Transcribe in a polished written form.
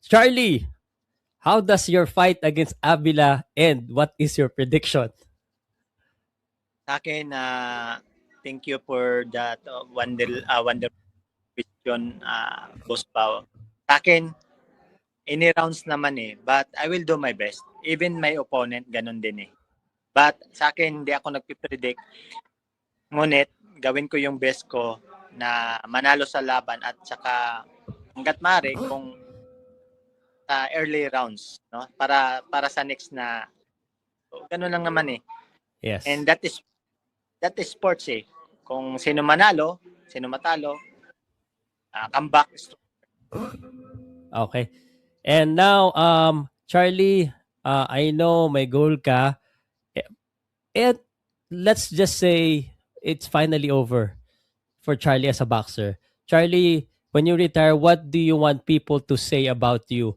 Charlie, how does your fight against Avila end? What is your prediction? Sa akin, thank you for that wonderful question, Boss Pao. Sa akin, any rounds naman eh. But I will do my best. Even my opponent, ganun din eh. But sa akin, hindi ako nagpipredict. Ngunit, gawin ko yung best ko na manalo sa laban at saka hanggat maaari kung sa early rounds, no? Para sa next na ganun lang naman eh. And Yes. that is sports eh. Kung sino manalo, sino matalo, comeback. Okay. And now, Charlie, I know may goal ka. And let's just say it's finally over for Charlie as a boxer. Charlie, when you retire, what do you want people to say about you?